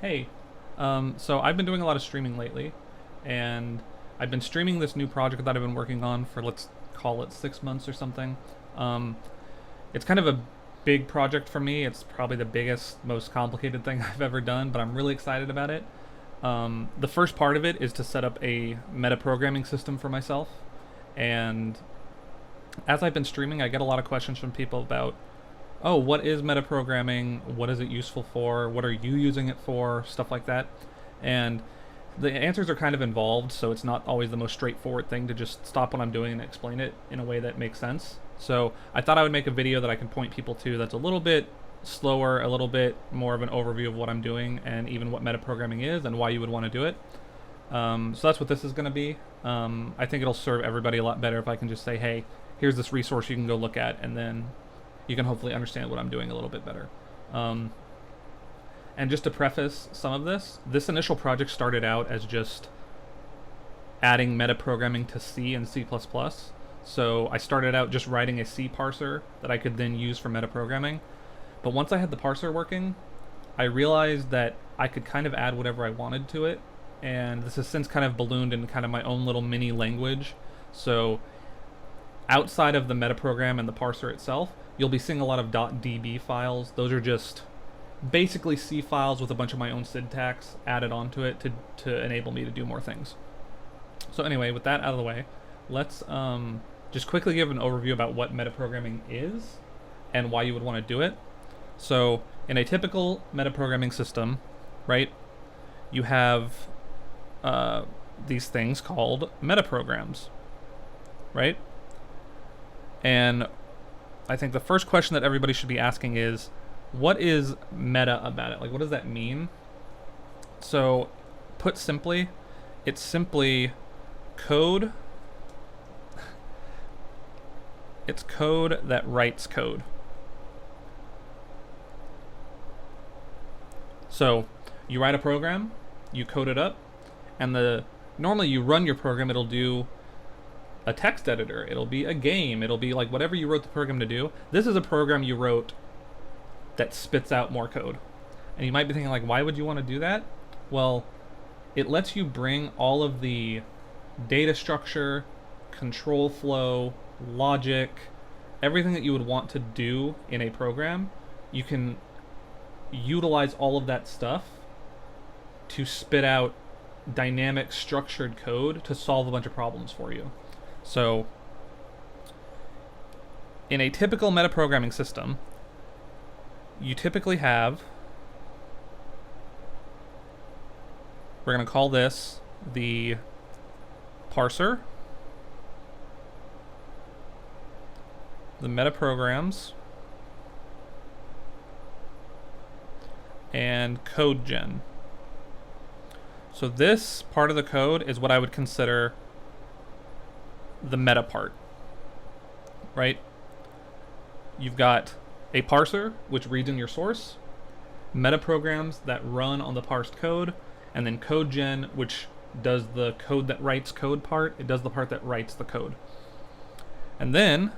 Hey, so I've been doing a lot of streaming lately, and I've been streaming this new project that I've been working on for, let's call it, 6 months or something. Um, it's kind of a big project for me. It's probably the biggest, most complicated thing I've ever done, but I'm really excited about it. The first part of it is to set up a metaprogramming system for myself, and as I've been streaming, I get a lot of questions from people about, oh, what is metaprogramming? What is it useful for? What are you using it for? Stuff like that. And the answers are kind of involved, so it's not always the most straightforward thing to just stop what I'm doing and explain it in a way that makes sense. So I thought I would make a video that I can point people to that's a little bit slower, a little bit more of an overview of what I'm doing and even what metaprogramming is and why you would want to do it. So that's what this is going to be. I think it'll serve everybody a lot better if I can just say, hey, here's this resource you can go look at, and then you can hopefully understand what I'm doing a little bit better. And just to preface some of this initial project started out as just adding metaprogramming to C and C++. So I started out just writing a C parser that I could then use for metaprogramming. But once I had the parser working, I realized that I could kind of add whatever I wanted to it. And this has since kind of ballooned into kind of my own little mini language. So outside of the metaprogram and the parser itself, you'll be seeing a lot of .db files. Those are just basically C files with a bunch of my own syntax added onto it to enable me to do more things. So anyway, with that out of the way, let's just quickly give an overview about what metaprogramming is and why you would want to do it. So in a typical metaprogramming system, right, you have these things called metaprograms, right? And I think the first question that everybody should be asking is, what is meta about it? Like, what does that mean? So, put simply, it's simply code. It's code that writes code. So, you write a program, you code it up, and normally you run your program, it'll do a text editor, it'll be a game, it'll be like whatever you wrote the program to do. This is a program you wrote that spits out more code. And you might be thinking, like, why would you want to do that? Well, it lets you bring all of the data structure, control flow, logic, everything that you would want to do in a program. You can utilize all of that stuff to spit out dynamic structured code to solve a bunch of problems for you. So, in a typical metaprogramming system, you typically have, we're going to call this the parser, the metaprograms, and code gen. So this part of the code is what I would consider the meta part, right? You've got a parser, which reads in your source, metaprograms that run on the parsed code, and then code gen, which does the code that writes code part. It does the part that writes the code. And then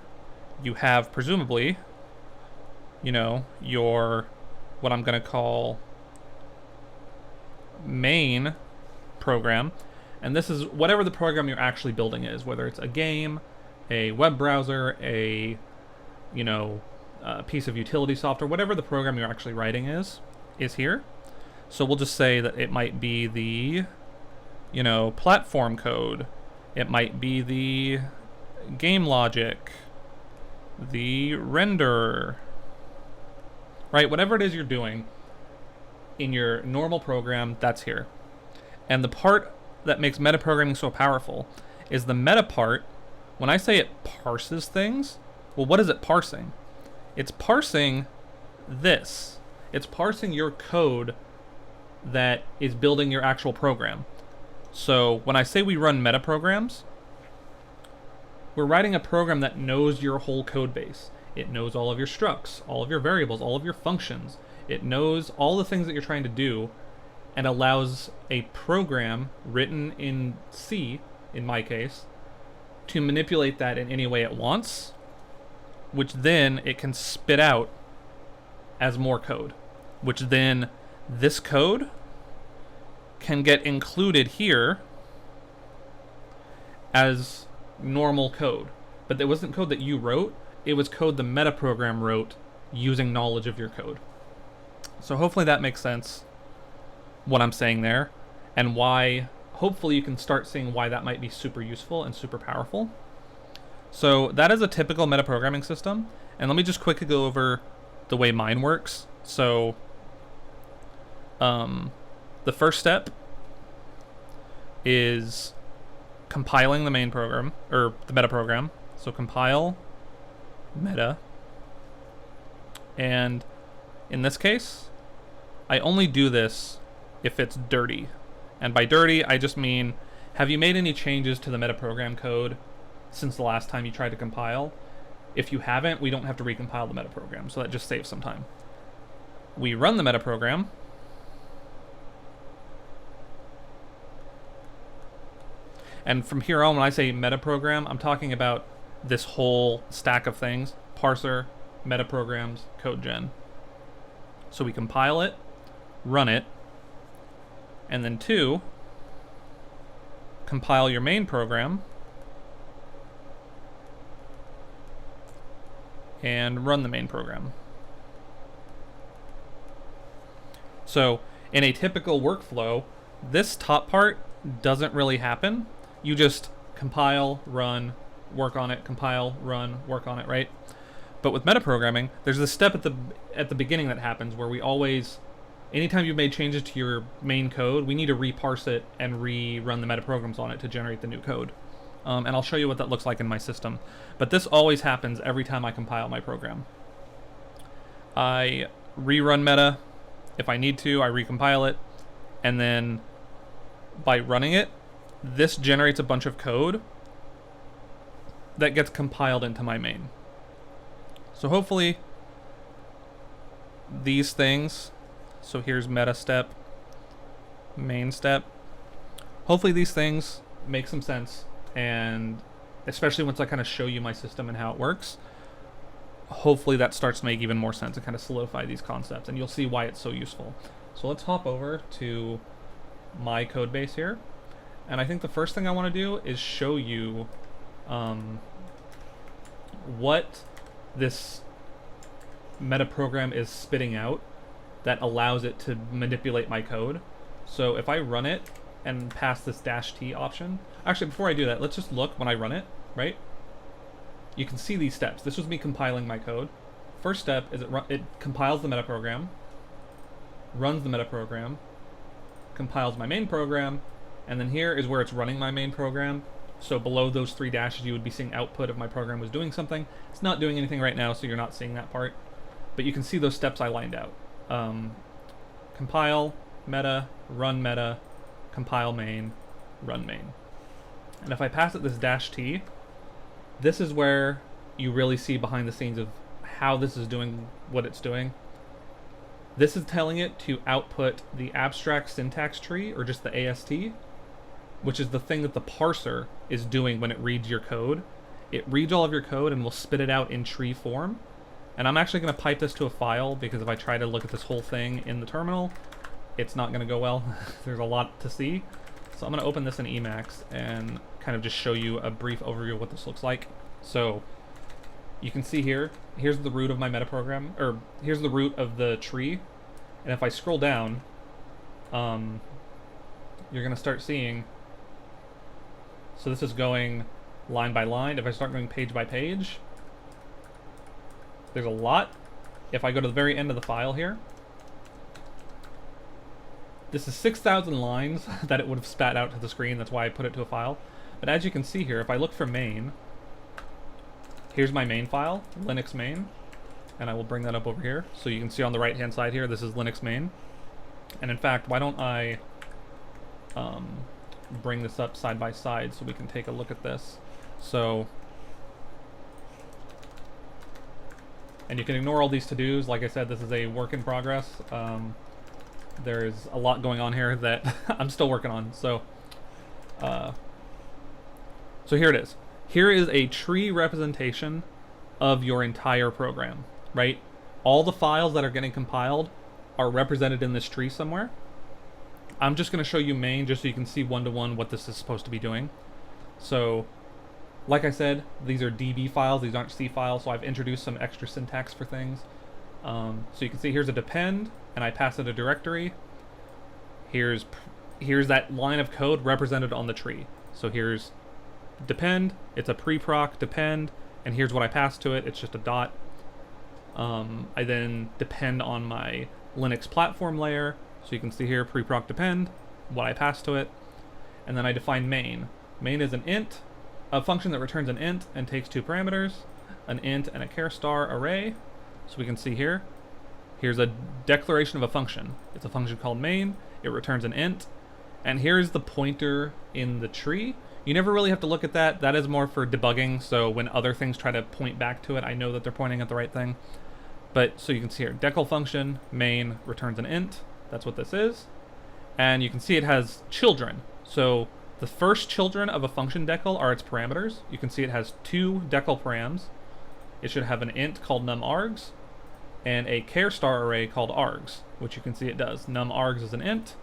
you have, presumably, you know, your, what I'm going to call main program. And this is whatever the program you're actually building is, whether it's a game, a web browser, a, you know, piece of utility software, whatever the program you're actually writing is here. So we'll just say that it might be the, you know, platform code. It might be the game logic, the renderer, right? Whatever it is you're doing in your normal program, that's here. And the part that makes metaprogramming so powerful is the meta part. When I say it parses things, well, what is it parsing? It's parsing this. It's parsing your code that is building your actual program. So when I say we run metaprograms, we're writing a program that knows your whole code base. It knows all of your structs, all of your variables, all of your functions. It knows all the things that you're trying to do and allows a program written in C, in my case, to manipulate that in any way it wants, which then it can spit out as more code, which then this code can get included here as normal code. But it wasn't code that you wrote, it was code the metaprogram wrote using knowledge of your code. So hopefully that makes sense, what I'm saying there, and why, hopefully you can start seeing why that might be super useful and super powerful. So that is a typical metaprogramming system, and let me just quickly go over the way mine works. So the first step is compiling the main program, or the metaprogram. So compile meta, and in this case, I only do this if it's dirty. And by dirty, I just mean, have you made any changes to the metaprogram code since the last time you tried to compile? If you haven't, we don't have to recompile the metaprogram, so that just saves some time. We run the metaprogram, and from here on, when I say metaprogram, I'm talking about this whole stack of things: parser, metaprograms, code gen. So we compile it, run it, and then 2, compile your main program, and run the main program. So in a typical workflow, this top part doesn't really happen. You just compile, run, work on it, compile, run, work on it, right? But with metaprogramming, there's this step at the beginning that happens where we always, anytime you've made changes to your main code, we need to reparse it and rerun the metaprograms on it to generate the new code. And I'll show you what that looks like in my system. But this always happens every time I compile my program. I rerun meta. If I need to, I recompile it. And then by running it, this generates a bunch of code that gets compiled into my main. So hopefully these things, so here's meta step, main step, hopefully these things make some sense, and especially once I kind of show you my system and how it works, hopefully that starts to make even more sense and kind of solidify these concepts, and you'll see why it's so useful. So let's hop over to my code base here, and I think the first thing I want to do is show you what this metaprogram is spitting out that allows it to manipulate my code. So if I run it and pass this -t option, actually before I do that, let's just look when I run it, right? You can see these steps. This was me compiling my code. First step is it compiles the metaprogram, runs the metaprogram, compiles my main program, and then here is where it's running my main program. So below those 3 dashes, you would be seeing output if my program was doing something. It's not doing anything right now, so you're not seeing that part. But you can see those steps I lined out. Compile, meta, compile main, run main. And if I pass it this -t, this is where you really see behind the scenes of how this is doing what it's doing. This is telling it to output the abstract syntax tree, or just the AST, which is the thing that the parser is doing when it reads your code. It reads all of your code and will spit it out in tree form. And I'm actually going to pipe this to a file, because if I try to look at this whole thing in the terminal, it's not going to go well. There's a lot to see. So I'm going to open this in Emacs and kind of just show you a brief overview of what this looks like. So you can see here, here's the root of my metaprogram, or here's the root of the tree. And if I scroll down, you're going to start seeing, so this is going line by line. If I start going page by page, there's a lot. If I go to the very end of the file here, this is 6,000 lines that it would have spat out to the screen. That's why I put it to a file. But as you can see here, if I look for main, here's my main file, Linux main, and I will bring that up over here. So you can see on the right-hand side here, this is Linux main. And in fact, why don't I bring this up side by side so we can take a look at this. So, and you can ignore all these to-dos. Like I said, this is a work in progress. There's a lot going on here that I'm still working on. So, so here it is. Here is a tree representation of your entire program, right? All the files that are getting compiled are represented in this tree somewhere. I'm just going to show you main just so you can see one-to-one what this is supposed to be doing. So, like I said, these are DB files, these aren't C files, so I've introduced some extra syntax for things. So you can see here's a depend, and I pass it a directory. Here's that line of code represented on the tree. So here's depend, it's a preproc depend, and here's what I pass to it, it's just a dot. I then depend on my Linux platform layer, so you can see here preproc depend, what I pass to it, and then I define main. Main is an int, a function that returns an int and takes two parameters, an int and a char star array. So we can see here, here's a declaration of a function. It's a function called main, it returns an int, and here's the pointer in the tree. You never really have to look at that. That is more for debugging, so when other things try to point back to it, I know that they're pointing at the right thing. But, so you can see here, decal function, main, returns an int. That's what this is. And you can see it has children. So the first children of a function decal are its parameters. You can see it has two decal params. It should have an int called numargs and a char star array called args, which you can see it does. Numargs is an int,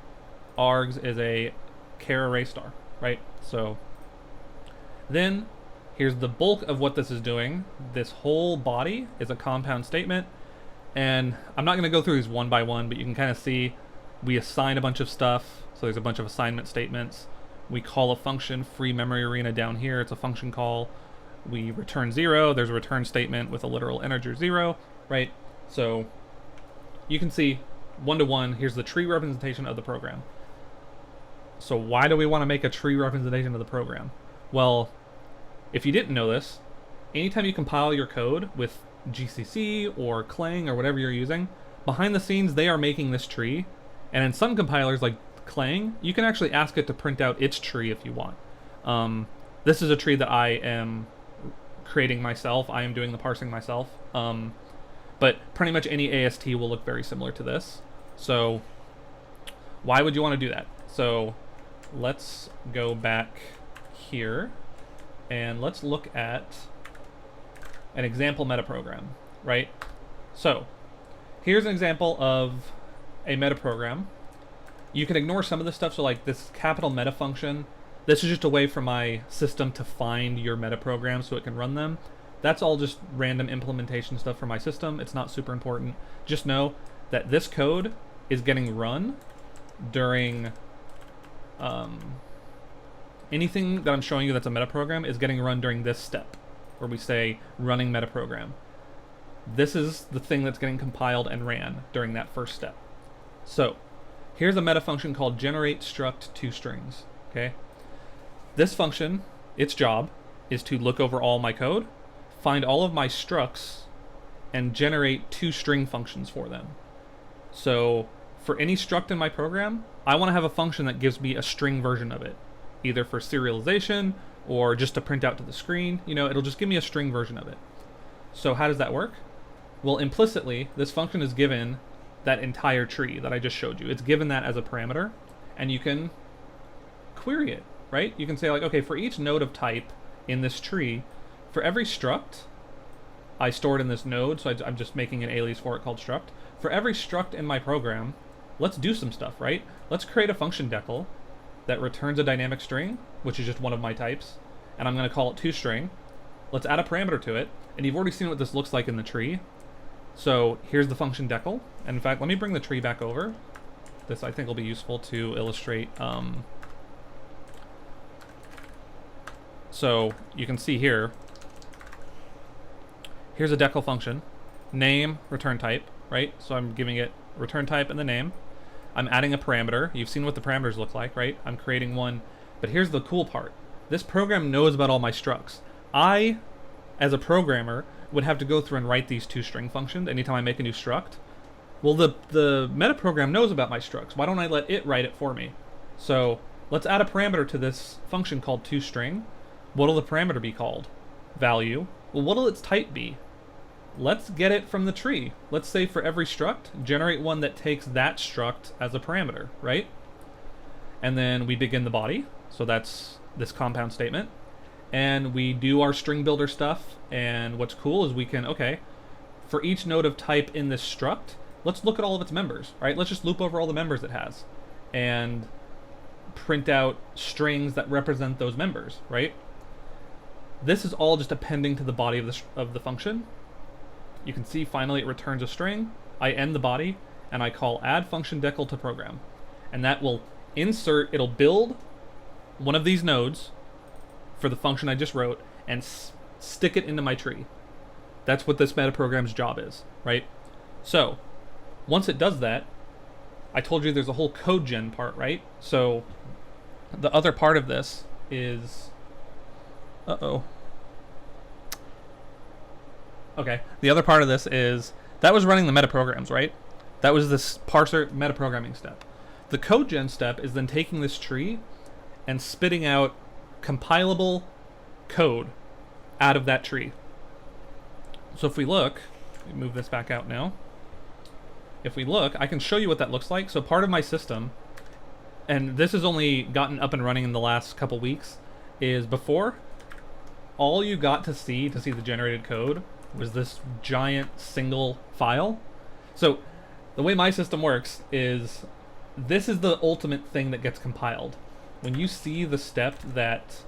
args is a char array star, right? So then here's the bulk of what this is doing. This whole body is a compound statement, and I'm not going to go through these one by one, but you can kind of see we assign a bunch of stuff. So there's a bunch of assignment statements. We call a function, free memory arena down here, it's a function call. We return 0, there's a return statement with a literal integer 0, right? So you can see one-to-one, here's the tree representation of the program. So why do we want to make a tree representation of the program? Well, if you didn't know this, anytime you compile your code with GCC or Clang or whatever you're using, behind the scenes they are making this tree, and in some compilers like Clang, you can actually ask it to print out its tree if you want. This is a tree that I am creating myself. I am doing the parsing myself. But pretty much any AST will look very similar to this. So why would you want to do that? So let's go back here and let's look at an example metaprogram, right? So here's an example of a metaprogram. You can ignore some of this stuff, so like this capital meta function, this is just a way for my system to find your metaprogram so it can run them. That's all just random implementation stuff for my system. It's not super important. Just know that this code is getting run during anything that I'm showing you that's a metaprogram is getting run during this step, where we say running metaprogram. This is the thing that's getting compiled and ran during that first step. So here's a meta function called generate struct toStrings, okay? This function, its job is to look over all my code, find all of my structs, and generate toString functions for them. So for any struct in my program, I want to have a function that gives me a string version of it, either for serialization or just to print out to the screen. You know, it'll just give me a string version of it. So how does that work? Well, implicitly, this function is given that entire tree that I just showed you. It's given that as a parameter, and you can query it, right? You can say like, okay, for each node of type in this tree, for every struct I stored in this node, so I'm just making an alias for it called struct. For every struct in my program, let's do some stuff, right? Let's create a function decal that returns a dynamic string, which is just one of my types, and I'm going to call it toString. Let's add a parameter to it, and you've already seen what this looks like in the tree. So here's the function decal, and in fact, let me bring the tree back over. This I think will be useful to illustrate. So you can see here, here's a decal function, name, return type, right? So I'm giving it return type and the name. I'm adding a parameter. You've seen what the parameters look like, right? I'm creating one, but here's the cool part. This program knows about all my structs. I, as a programmer, would have to go through and write these toString functions anytime I make a new struct. Well, the metaprogram knows about my structs. Why don't I let it write it for me? So let's add a parameter to this function called toString. What'll the parameter be called? Value. Well, what'll its type be? Let's get it from the tree. Let's say for every struct, generate one that takes that struct as a parameter, right? And then we begin the body. So that's this compound statement. And we do our string builder stuff. And what's cool is we can, okay, for each node of type in this struct, let's look at all of its members, right? Let's just loop over all the members it has. and print out strings that represent those members, right? This is all just appending to the body of the function. You can see finally it returns a string. I end the body, and I call add function decal to program. And that will it'll build one of these nodes for the function I just wrote and stick it into my tree. That's what this metaprogram's job is, right? So, once it does that, I told you there's a whole code gen part, right? So, the other part of this is... Okay, the other part of this is, that was running the metaprograms, right? That was this parser metaprogramming step. The code gen step is then taking this tree and spitting out compilable code out of that tree. So if we look, let me move this back out now. If we look, I can show you what that looks like. So part of my system, and this has only gotten up and running in the last couple weeks, is before, all you got to see the generated code was this giant single file. So the way my system works is this is the ultimate thing that gets compiled. When you see the step that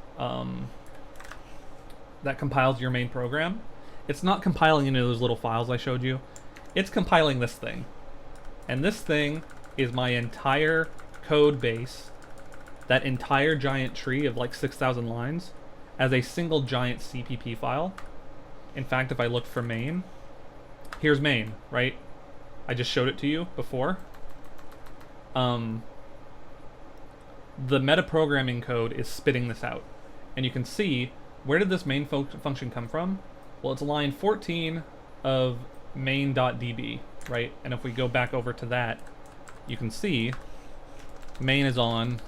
that compiles your main program, it's not compiling into those little files I showed you. It's compiling this thing. And this thing is my entire code base, that entire giant tree of like 6,000 lines, as a single giant CPP file. In fact, if I look for main, here's main, right? I just showed it to you before. The metaprogramming code is spitting this out. And you can see, where did this main function come from? Well, it's line 14 of main.db, right? And if we go back over to that, you can see main is on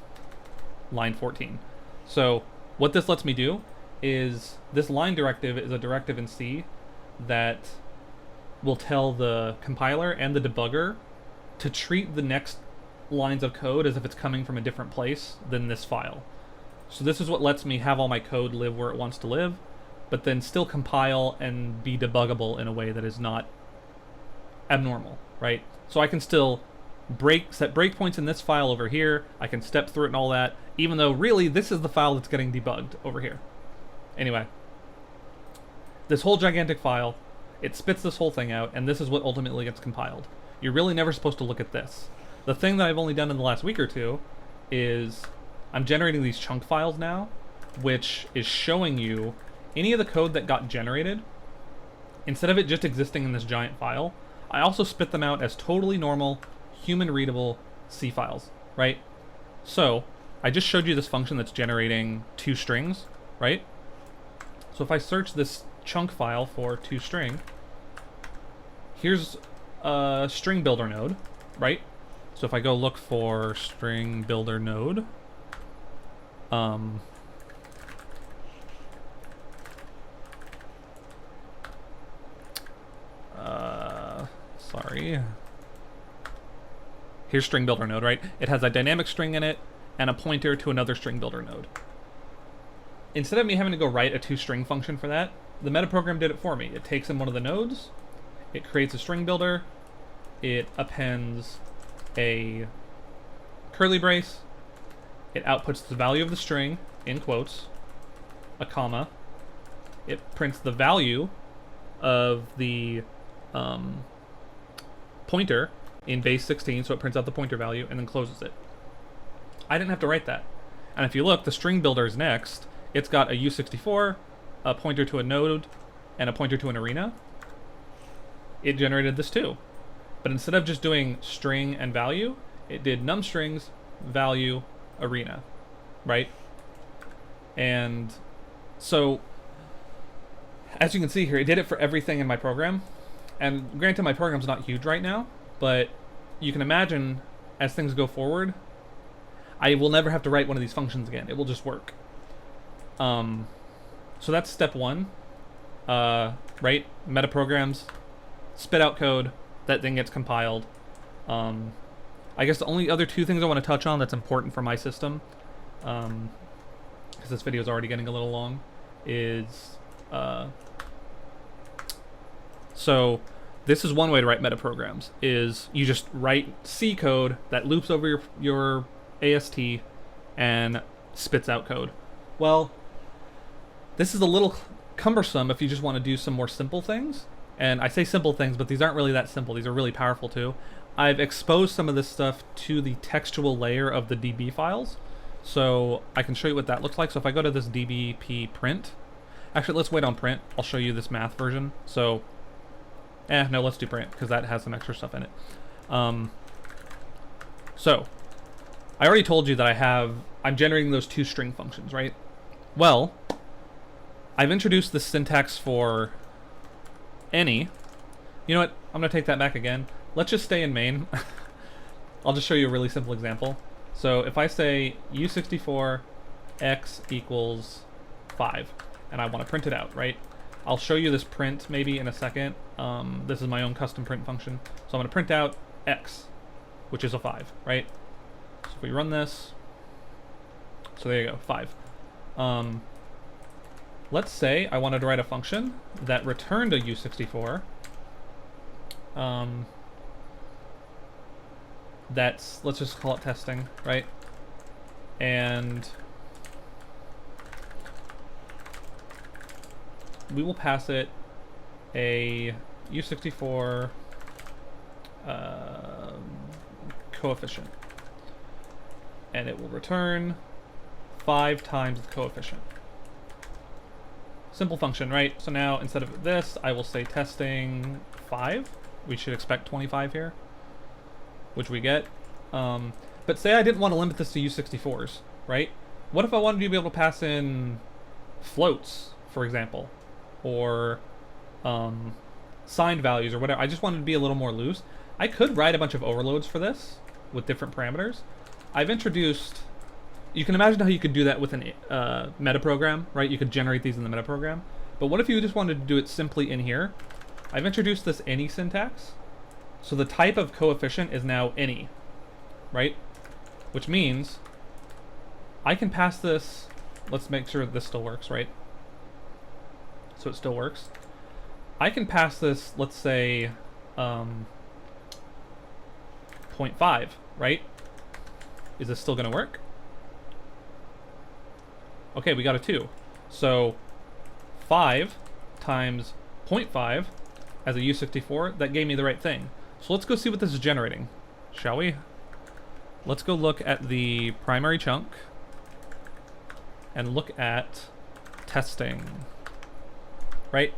line 14. So what this lets me do is, this line directive is a directive in C that will tell the compiler and the debugger to treat the next lines of code as if it's coming from a different place than this file. So this is what lets me have all my code live where it wants to live, but then still compile and be debuggable in a way that is not abnormal, right? So I can still set breakpoints in this file over here, I can step through it and all that, even though really this is the file that's getting debugged over here. Anyway, this whole gigantic file, it spits this whole thing out, and this is what ultimately gets compiled. You're really never supposed to look at this. The thing that I've only done in the last week or two is I'm generating these chunk files now, which is showing you any of the code that got generated. Instead of it just existing in this giant file, I also spit them out as totally normal, human-readable C files, right? So, I just showed you this function that's generating 2 strings, right? So if I search this chunk file for toString, here's a string builder node, right? So if I go look for string builder node, sorry. Here's string builder node, right? It has a dynamic string in it and a pointer to another string builder node. Instead of me having to go write a toString function for that, the metaprogram did it for me. It takes in one of the nodes, it creates a string builder, it appends a curly brace, it outputs the value of the string, in quotes, a comma, it prints the value of the pointer in base 16, so it prints out the pointer value, and then closes it. I didn't have to write that. And if you look, the string builder is next. It's got a U64, a pointer to a node, and a pointer to an arena. It generated this too. But instead of just doing string and value, it did numstrings, value, arena, right? And so, as you can see here, it did it for everything in my program. And granted, my program's not huge right now, but you can imagine, as things go forward, I will never have to write one of these functions again. It will just work. So that's step 1, right? Metaprograms, spit out code, that then gets compiled. I guess the only other 2 things I want to touch on that's important for my system, because this video is already getting a little long, is so this is one way to write metaprograms, is you just write C code that loops over your AST and spits out code. Well, this is a little cumbersome if you just want to do some more simple things. And I say simple things, but these aren't really that simple. These are really powerful too. I've exposed some of this stuff to the textual layer of the DB files, so I can show you what that looks like. So if I go to this dbp print, actually let's wait on print. I'll show you this math version. So, no, let's do print because that has some extra stuff in it. So, I already told you that I'm generating those two string functions, right? Well, I've introduced the syntax for any. You know what? I'm going to take that back again. Let's just stay in main. I'll just show you a really simple example. So if I say u64 x equals 5, and I want to print it out, right? I'll show you this print maybe in a second. This is my own custom print function. So I'm going to print out x, which is a 5, right? So if we run this, so there you go, 5. Let's say I wanted to write a function that returned a u64. Let's just call it testing, right? And we will pass it a u64 coefficient. And it will return 5 times the coefficient. Simple function, right? So now instead of this, I will say testing 5. We should expect 25 here, which we get. But say I didn't want to limit this to U64s, right? What if I wanted to be able to pass in floats, for example, or signed values or whatever? I just wanted to be a little more loose. I could write a bunch of overloads for this with different parameters. I've introduced... You can imagine how you could do that with an metaprogram, right? You could generate these in the metaprogram. But what if you just wanted to do it simply in here? I've introduced this any syntax. So the type of coefficient is now any, right? Which means I can pass this... Let's make sure this still works, right? So it still works. I can pass this, let's say, 0.5, right? Is this still going to work? Okay, we got a 2. So 5 times 0.5 as a U64, that gave me the right thing. So let's go see what this is generating, shall we? Let's go look at the primary chunk and look at testing, right?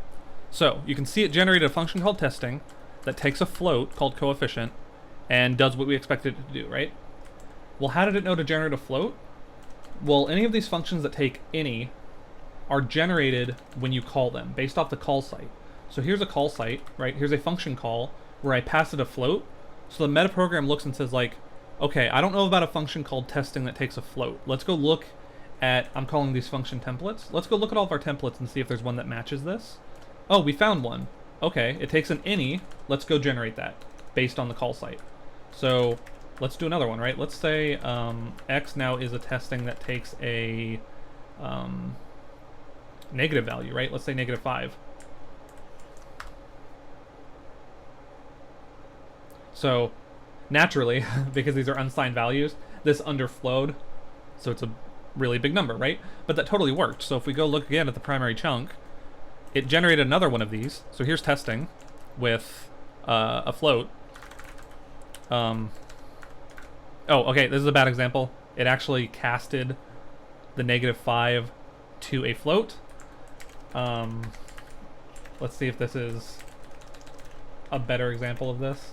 So you can see it generated a function called testing that takes a float called coefficient and does what we expected it to do, right? Well, how did it know to generate a float? Well, any of these functions that take any are generated when you call them, based off the call site. So here's a call site, right? Here's a function call where I pass it a float. So the metaprogram looks and says like, okay, I don't know about a function called testing that takes a float. Let's go look at, I'm calling these function templates. Let's go look at all of our templates and see if there's one that matches this. Oh, we found one. Okay, it takes an any. Let's go generate that based on the call site. So let's do another one, right? Let's say x now is a testing that takes a negative value, right? Let's say -5. So naturally, because these are unsigned values, this underflowed, so it's a really big number, right? But that totally worked. So if we go look again at the primary chunk, it generated another one of these. So here's testing with a float. Oh, okay, this is a bad example. It actually casted the -5 to a float. Let's see if this is a better example of this.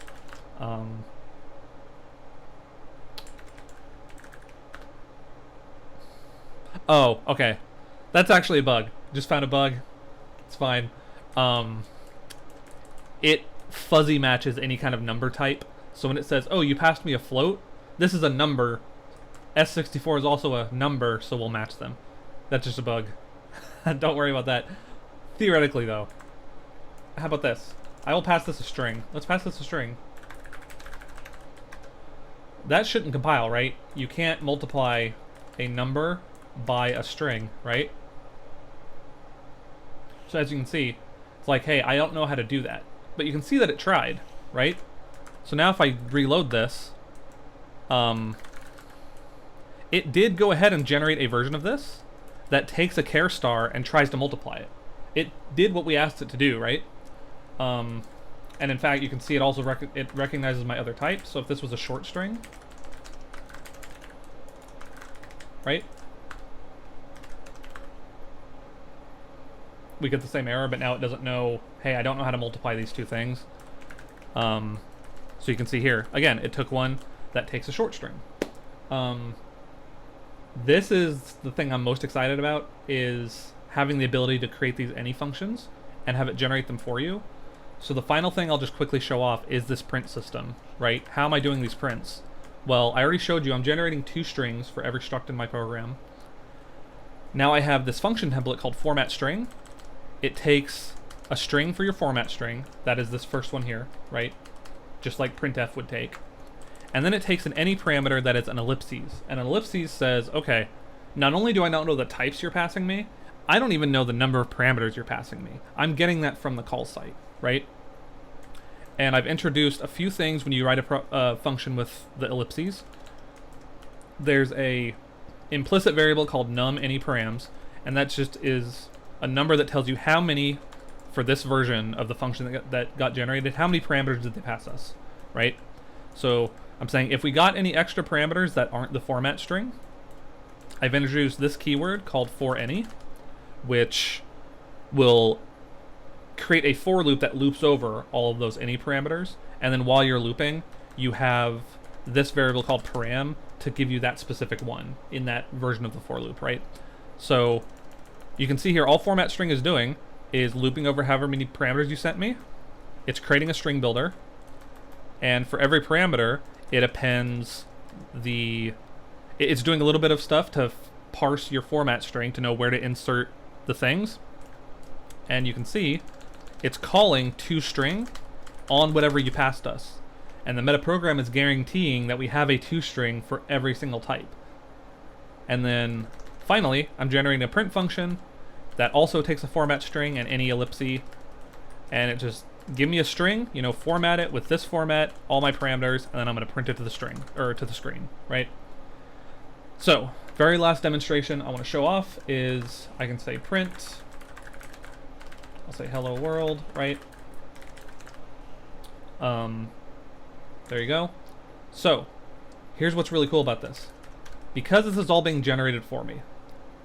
Oh, okay. That's actually a bug. Just found a bug. It's fine. It fuzzy matches any kind of number type. So when it says, oh, you passed me a float, this is a number. S64 is also a number, so we'll match them. That's just a bug. Don't worry about that. Theoretically, though. How about this? I will pass this a string. Let's pass this a string. That shouldn't compile, right? You can't multiply a number by a string, right? So as you can see, it's like, hey, I don't know how to do that. but you can see that it tried, right? So now if I reload this, it did go ahead and generate a version of this that takes a char star and tries to multiply it. It did what we asked it to do, right? And in fact, you can see it also it recognizes my other type. So if this was a short string, right? We get the same error, but now it doesn't know, hey, I don't know how to multiply these two things. So you can see here, again, it took one that takes a short string. This is the thing I'm most excited about, is having the ability to create these any functions and have it generate them for you. So the final thing I'll just quickly show off is this print system, right? How am I doing these prints? Well, I already showed you I'm generating 2 strings for every struct in my program. Now I have this function template called format string. It takes a string for your format string, that is this first one here, right? Just like printf would take. And then it takes an any parameter that is an ellipses. And an ellipses says, okay, not only do I not know the types you're passing me, I don't even know the number of parameters you're passing me. I'm getting that from the call site, right? And I've introduced a few things when you write a function with the ellipses. There's a implicit variable called num any params, and that just is a number that tells you how many, for this version of the function that got generated, how many parameters did they pass us, right? So I'm saying if we got any extra parameters that aren't the format string, I've introduced this keyword called forAny, which will create a for loop that loops over all of those any parameters, and then while you're looping, you have this variable called param to give you that specific one in that version of the for loop, right? So you can see here all format string is doing is looping over however many parameters you sent me. It's creating a string builder, and for every parameter it appends it's doing a little bit of stuff to parse your format string to know where to insert the things. And you can see it's calling toString on whatever you passed us. And the metaprogram is guaranteeing that we have a toString for every single type. And then finally, I'm generating a print function that also takes a format string and any ellipse, and it just give me a string, you know, format it with this format, all my parameters, and then I'm going to print it to the string, or to the screen, right? So, very last demonstration I want to show off is I can say print, I'll say hello world, right? There you go. So, here's what's really cool about this. Because this is all being generated for me,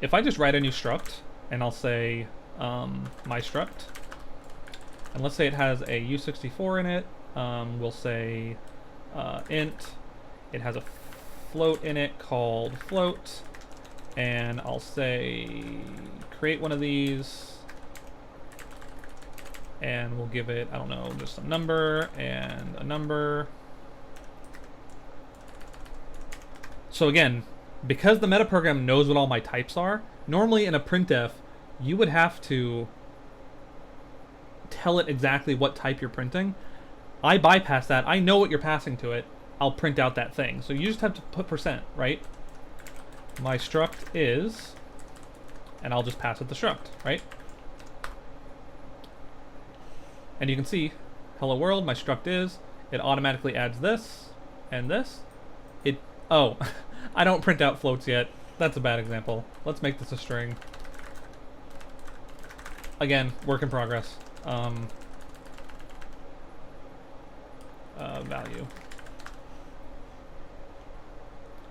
if I just write a new struct, and I'll say my struct, and let's say it has a U64 in it, we'll say int, it has a float in it called float, and I'll say create one of these, and we'll give it, I don't know, just a number and a number. So again, because the metaprogram knows what all my types are, normally in a printf, you would have to tell it exactly what type you're printing. I bypass that. I know what you're passing to it. I'll print out that thing. So you just have to put %, right? My struct is, and I'll just pass it the struct, right? And you can see, hello world, my struct is, it automatically adds this and this. Oh, I don't print out floats yet. That's a bad example. Let's make this a string. Again, work in progress. Value.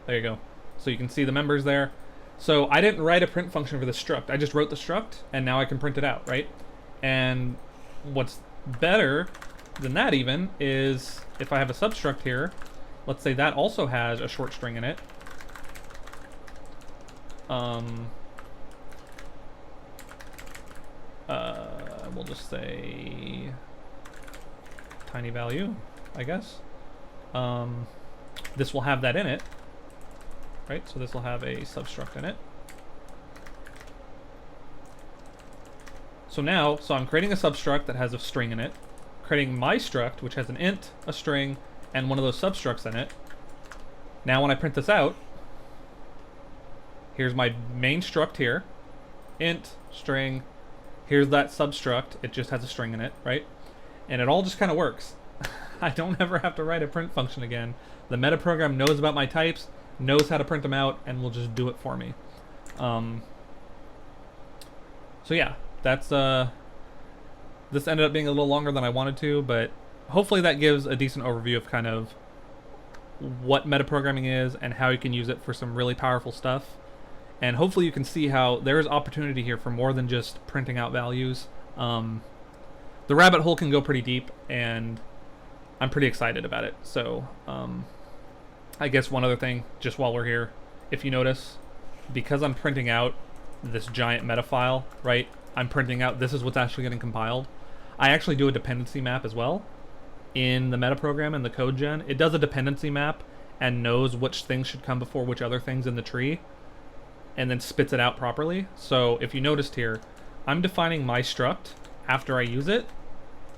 There you go. So you can see the members there. So I didn't write a print function for the struct. I just wrote the struct, and now I can print it out, right? And what's better than that even is if I have a substruct here, let's say that also has a short string in it. We'll just say tiny value, I guess. This will have that in it, right? So this will have a substruct in it. So now, I'm creating a substruct that has a string in it, creating my struct, which has an int, a string, and one of those substructs in it. Now when I print this out, here's my main struct here, int, string, here's that substruct, it just has a string in it, right? and it all just kind of works. I don't ever have to write a print function again. The metaprogram knows about my types, knows how to print them out, and will just do it for me. So yeah, that's this ended up being a little longer than I wanted to, but hopefully that gives a decent overview of kind of what metaprogramming is and how you can use it for some really powerful stuff. And hopefully you can see how there is opportunity here for more than just printing out values. The rabbit hole can go pretty deep, and I'm pretty excited about it. So I guess one other thing, just while we're here, if you notice, because I'm printing out this giant meta file, right? I'm printing out, this is what's actually getting compiled. I actually do a dependency map as well in the metaprogram and the code gen. It does a dependency map and knows which things should come before which other things in the tree, and then spits it out properly. So if you noticed here, I'm defining my struct after I use it.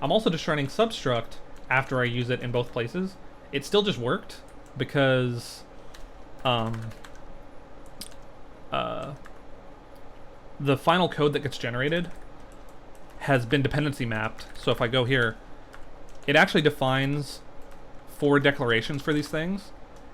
I'm also defining substruct after I use it in both places. It still just worked because the final code that gets generated has been dependency mapped. So if I go here, it actually defines forward declarations for these things,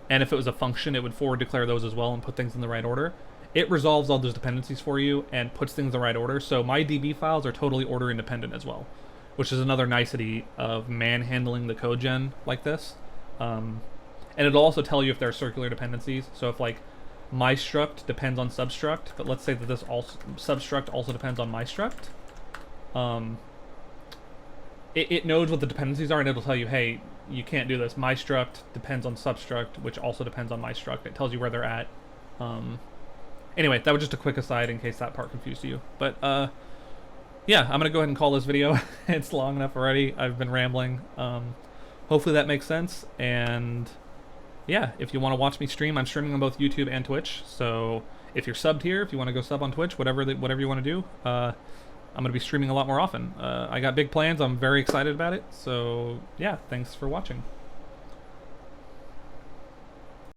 and if it was a function, it would forward declare those as well and put things in the right order. It resolves all those dependencies for you and puts things in the right order. So my DB files are totally order independent as well, which is another nicety of manhandling the code gen like this. And it'll also tell you if there are circular dependencies. So if like my struct depends on substruct, but let's say that this also substruct also depends on my struct, it knows what the dependencies are, and it'll tell you, hey, you can't do this. My struct depends on substruct, which also depends on my struct. It tells you where they're at. Anyway, that was just a quick aside in case that part confused you. But yeah, I'm gonna go ahead and call this video. It's long enough already. I've been rambling. Hopefully that makes sense. And yeah, if you want to watch me stream, I'm streaming on both YouTube and Twitch. So if you're subbed here, if you want to go sub on Twitch, whatever you want to do, I'm going to be streaming a lot more often. I got big plans. I'm very excited about it. So yeah, thanks for watching.